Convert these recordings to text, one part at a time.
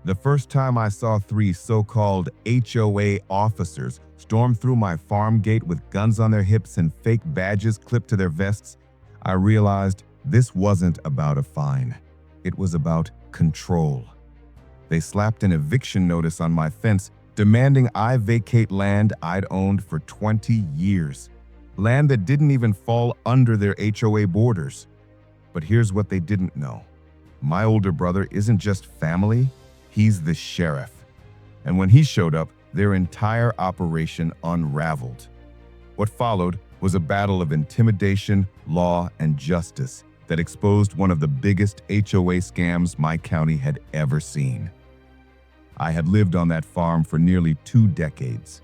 The first time I saw three so-called HOA officers storm through my farm gate with guns on their hips and fake badges clipped to their vests, I realized this wasn't about a fine. It was about control. They slapped an eviction notice on my fence, demanding I vacate land I'd owned for 20 years. Land that didn't even fall under their HOA borders. But here's what they didn't know. My older brother isn't just family, he's the sheriff. And when he showed up, their entire operation unraveled. What followed was a battle of intimidation, law, and justice that exposed one of the biggest HOA scams my county had ever seen. I had lived on that farm for nearly 2 decades.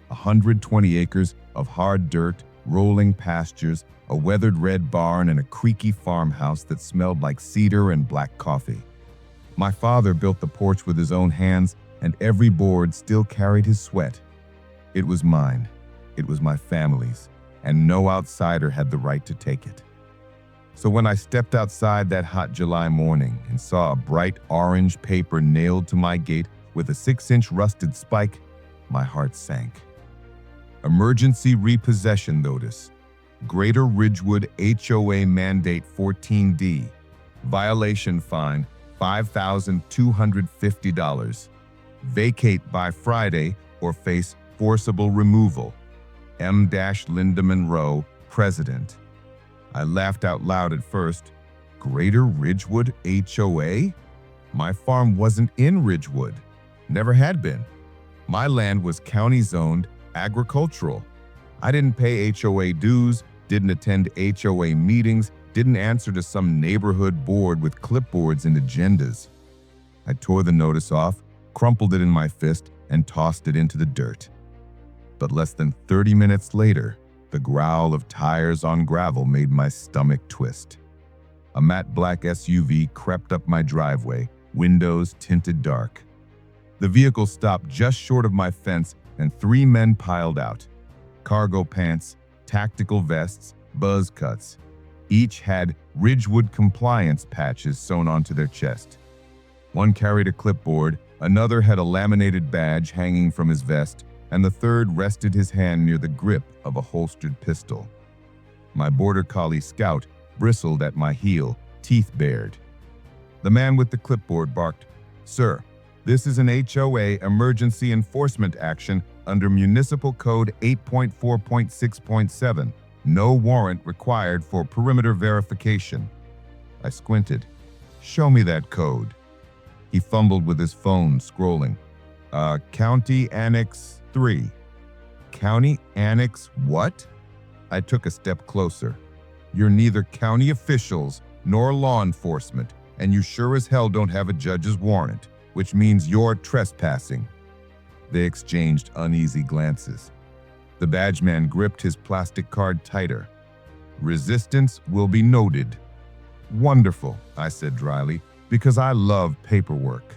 120 acres of hard dirt, rolling pastures, a weathered red barn, and a creaky farmhouse that smelled like cedar and black coffee. My father built the porch with his own hands, and every board still carried his sweat. It was mine. It was my family's, and no outsider had the right to take it. So when I stepped outside that hot July morning and saw a bright orange paper nailed to my gate with a 6-inch rusted spike, my heart sank. Emergency repossession notice. Greater Ridgewood HOA Mandate 14D. Violation fine $5,250. Vacate by Friday or face forcible removal. M. Linda Monroe, President. I laughed out loud at first. Greater Ridgewood HOA? My farm wasn't in Ridgewood. Never had been. My land was county-zoned agricultural. I didn't pay HOA dues, didn't attend HOA meetings, didn't answer to some neighborhood board with clipboards and agendas. I tore the notice off, crumpled it in my fist, and tossed it into the dirt. But less than 30 minutes later, the growl of tires on gravel made my stomach twist. A matte black SUV crept up my driveway, windows tinted dark. The vehicle stopped just short of my fence, and 3 men piled out. Cargo pants, tactical vests, buzz cuts. Each had Ridgewood compliance patches sewn onto their chest. One carried a clipboard, another had a laminated badge hanging from his vest, and the third rested his hand near the grip of a holstered pistol. My border collie Scout bristled at my heel, teeth bared. The man with the clipboard barked, "Sir, this is an HOA emergency enforcement action under Municipal Code 8.4.6.7. No warrant required for perimeter verification." I squinted. "Show me that code." He fumbled with his phone, scrolling. County Annex 3. County Annex what? I took a step closer. You're neither county officials nor law enforcement, and you sure as hell don't have a judge's warrant, which means you're trespassing. They exchanged uneasy glances. The badge man gripped his plastic card tighter. "Resistance will be noted." "Wonderful," I said dryly, because I love paperwork.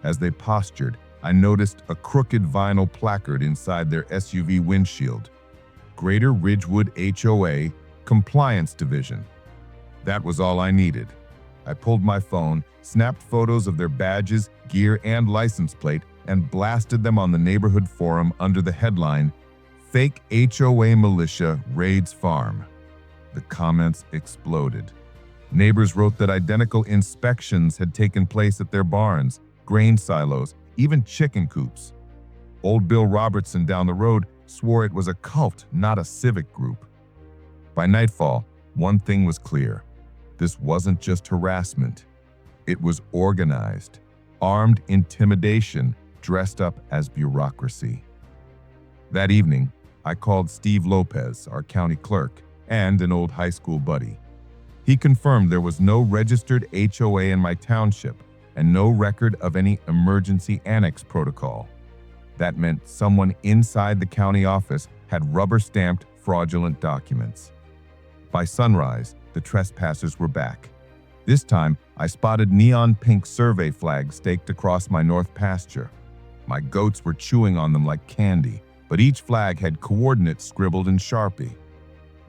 As they postured, I noticed a crooked vinyl placard inside their SUV windshield. Greater Ridgewood HOA Compliance Division. That was all I needed. I pulled my phone, snapped photos of their badges, gear, and license plate, and blasted them on the neighborhood forum under the headline, "Fake HOA Militia Raids Farm." The comments exploded. Neighbors wrote that identical inspections had taken place at their barns, grain silos, even chicken coops. Old Bill Robertson down the road swore it was a cult, not a civic group. By nightfall, one thing was clear. This wasn't just harassment. It was organized, armed intimidation dressed up as bureaucracy. That evening, I called Steve Lopez, our county clerk, and an old high school buddy. He confirmed there was no registered HOA in my township and no record of any emergency annex protocol. That meant someone inside the county office had rubber-stamped fraudulent documents. By sunrise, the trespassers were back. This time, I spotted neon pink survey flags staked across my north pasture. My goats were chewing on them like candy, but each flag had coordinates scribbled in Sharpie.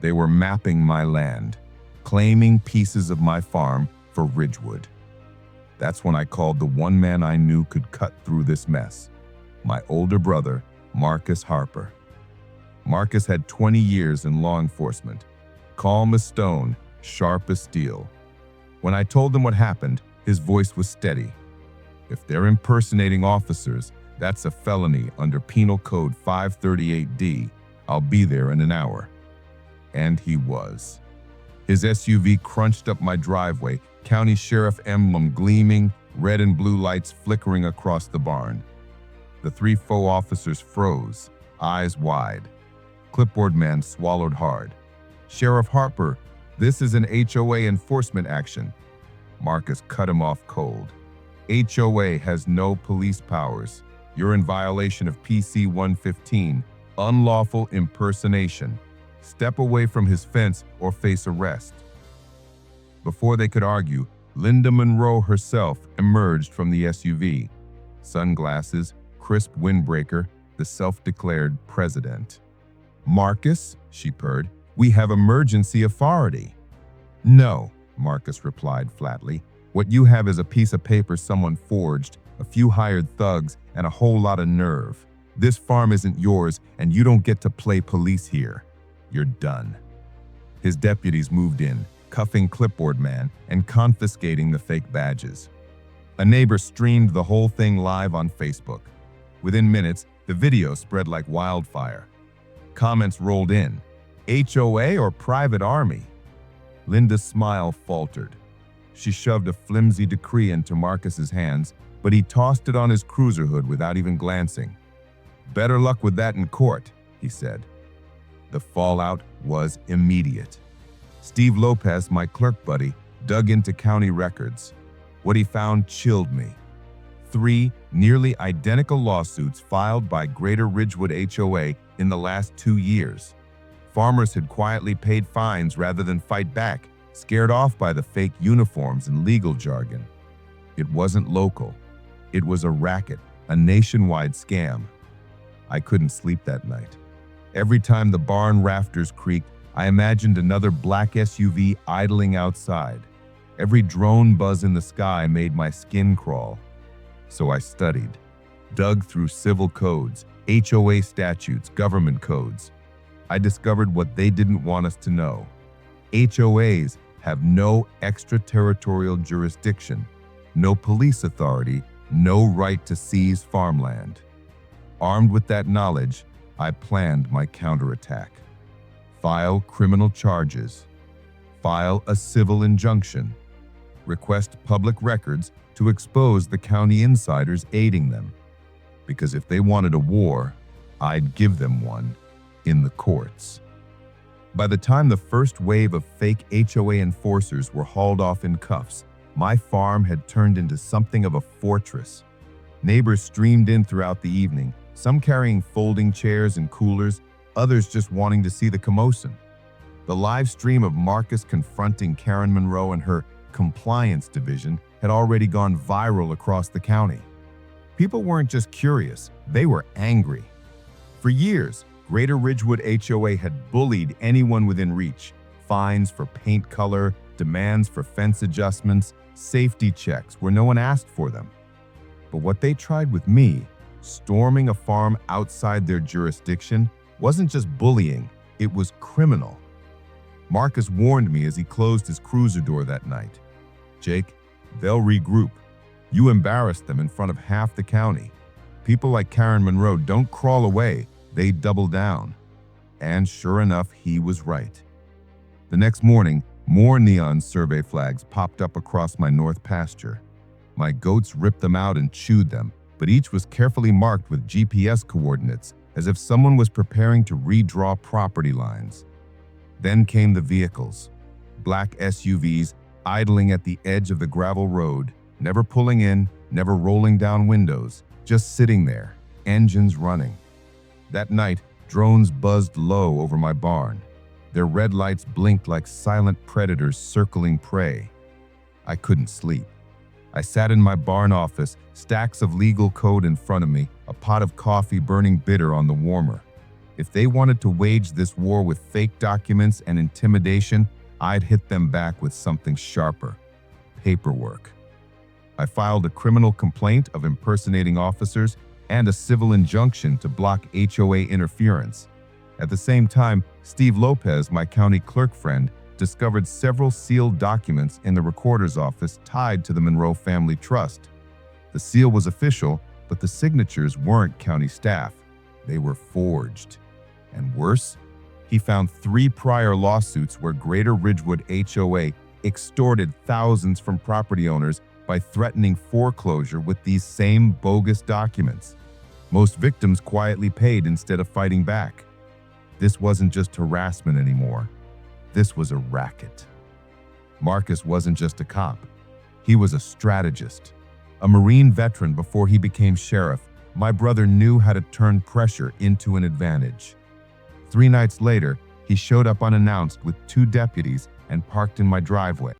They were mapping my land, claiming pieces of my farm for Ridgewood. That's when I called the one man I knew could cut through this mess. My older brother, Marcus Harper. Marcus had 20 years in law enforcement. Calm as stone, sharp as steel. When I told him what happened, his voice was steady. If they're impersonating officers, that's a felony under Penal Code 538D. I'll be there in an hour. And he was. His SUV crunched up my driveway, county sheriff emblem gleaming, red and blue lights flickering across the barn. The three faux officers froze, eyes wide. Clipboard man swallowed hard. Sheriff Harper, this is an HOA enforcement action. Marcus cut him off cold. HOA has no police powers. You're in violation of PC 115, unlawful impersonation. Step away from his fence or face arrest. Before they could argue, Linda Monroe herself emerged from the SUV. Sunglasses, crisp windbreaker, the self-declared president. Marcus, she purred, we have emergency authority. No, Marcus replied flatly. What you have is a piece of paper someone forged, a few hired thugs, and a whole lot of nerve. This farm isn't yours, and you don't get to play police here. You're done. His deputies moved in, cuffing Clipboard Man and confiscating the fake badges. A neighbor streamed the whole thing live on Facebook. Within minutes, the video spread like wildfire. Comments rolled in. HOA or private army? Linda's smile faltered. She shoved a flimsy decree into Marcus's hands, but he tossed it on his cruiser hood without even glancing. Better luck with that in court, he said. The fallout was immediate. Steve Lopez, my clerk buddy, dug into county records. What he found chilled me. 3 nearly identical lawsuits filed by Greater Ridgewood HOA in the last 2 years. Farmers had quietly paid fines rather than fight back, scared off by the fake uniforms and legal jargon. It wasn't local. It was a racket, a nationwide scam. I couldn't sleep that night. Every time the barn rafters creaked, I imagined another black SUV idling outside. Every drone buzz in the sky made my skin crawl. So I studied, dug through civil codes, HOA statutes, government codes. I discovered what they didn't want us to know. HOAs have no extraterritorial jurisdiction, no police authority, no right to seize farmland. Armed with that knowledge, I planned my counterattack. File criminal charges. File a civil injunction. Request public records to expose the county insiders aiding them. Because if they wanted a war, I'd give them one in the courts. By the time the first wave of fake HOA enforcers were hauled off in cuffs, my farm had turned into something of a fortress. Neighbors streamed in throughout the evening, some carrying folding chairs and coolers, others just wanting to see the commotion. The live stream of Marcus confronting Karen Monroe and her compliance division had already gone viral across the county. People weren't just curious, they were angry. For years, Greater Ridgewood HOA had bullied anyone within reach. Fines for paint color, demands for fence adjustments, safety checks where no one asked for them. But what they tried with me, storming a farm outside their jurisdiction, wasn't just bullying, it was criminal. Marcus warned me as he closed his cruiser door that night. Jake, they'll regroup. You embarrassed them in front of half the county. People like Karen Monroe don't crawl away, they double down. And sure enough, he was right. The next morning, more neon survey flags popped up across my north pasture. My goats ripped them out and chewed them, but each was carefully marked with GPS coordinates, as if someone was preparing to redraw property lines. Then came the vehicles. Black SUVs idling at the edge of the gravel road, never pulling in, never rolling down windows, just sitting there, engines running. That night, drones buzzed low over my barn. Their red lights blinked like silent predators circling prey. I couldn't sleep. I sat in my barn office, stacks of legal code in front of me, a pot of coffee burning bitter on the warmer. If they wanted to wage this war with fake documents and intimidation, I'd hit them back with something sharper: paperwork. I filed a criminal complaint of impersonating officers and a civil injunction to block HOA interference. At the same time, Steve Lopez, my county clerk friend, discovered several sealed documents in the recorder's office tied to the Monroe Family Trust. The seal was official, but the signatures weren't county staff. They were forged. And worse, he found 3 prior lawsuits where Greater Ridgewood HOA extorted thousands from property owners by threatening foreclosure with these same bogus documents. Most victims quietly paid instead of fighting back. This wasn't just harassment anymore. This was a racket. Marcus wasn't just a cop. He was a strategist. A Marine veteran before he became sheriff, my brother knew how to turn pressure into an advantage. 3 nights later, he showed up unannounced with 2 deputies and parked in my driveway.